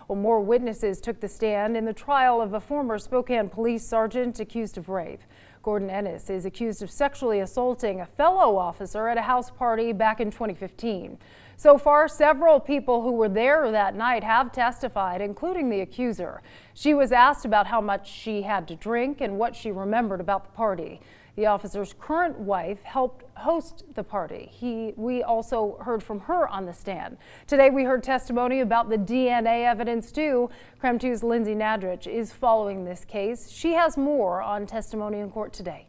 Well, more witnesses took the stand in the trial of a former Spokane police sergeant accused of rape. Gordon Ennis is accused of sexually assaulting a fellow officer at a house party back in 2015. So far, several people who were there that night have testified, including the accuser. She was asked about how much she had to drink and what she remembered about the party. The officer's current wife helped host the party. We also heard from her on the stand. Today we heard testimony about the DNA evidence too. KREM 2's Lindsay Nadrich is following this case. She has more on testimony in court today.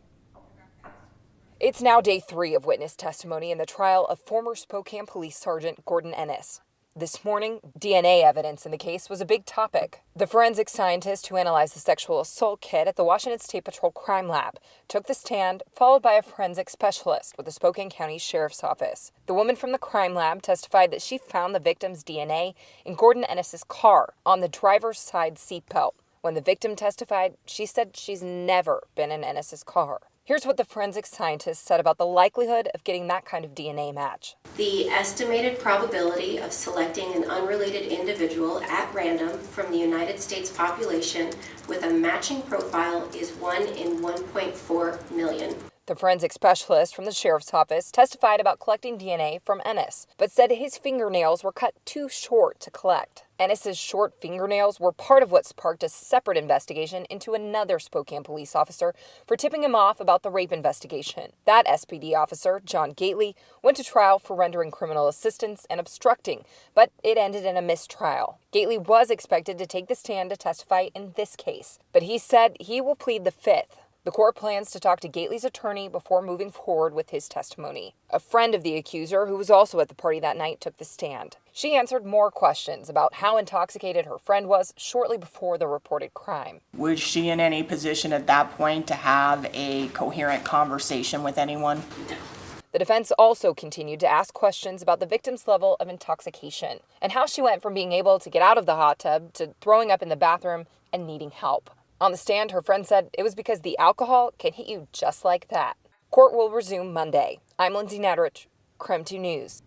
It's now day 3 of witness testimony in the trial of former Spokane Police Sergeant Gordon Ennis. This morning, DNA evidence in the case was a big topic. The forensic scientist who analyzed the sexual assault kit at the Washington State Patrol Crime Lab took the stand, followed by a forensic specialist with the Spokane-County Sheriff's Office. The woman from the crime lab testified that she found the victim's DNA in Gordon Ennis's car on the driver's side seatbelt. When the victim testified, she said she's never been in Ennis's car. Here's what the forensic scientist said about the likelihood of getting that kind of DNA match. The estimated probability of selecting an unrelated individual at random from the United States population with a matching profile is 1 in 1.4 million. The forensic specialist from the sheriff's office testified about collecting DNA from Ennis, but said his fingernails were cut too short to collect. Ennis's short fingernails were part of what sparked a separate investigation into another Spokane police officer for tipping him off about the rape investigation. That SPD officer, John Gately, went to trial for rendering criminal assistance and obstructing, but it ended in a mistrial. Gately was expected to take the stand to testify in this case, but he said he will plead the fifth. The court plans to talk to Gately's attorney before moving forward with his testimony. A friend of the accuser, who was also at the party that night, took the stand. She answered more questions about how intoxicated her friend was shortly before the reported crime. Was she in any position at that point to have a coherent conversation with anyone? No. The defense also continued to ask questions about the victim's level of intoxication and how she went from being able to get out of the hot tub to throwing up in the bathroom and needing help. On the stand, her friend said it was because the alcohol can hit you just like that. Court will resume Monday. I'm Lindsay Nadrich, KREM 2 News.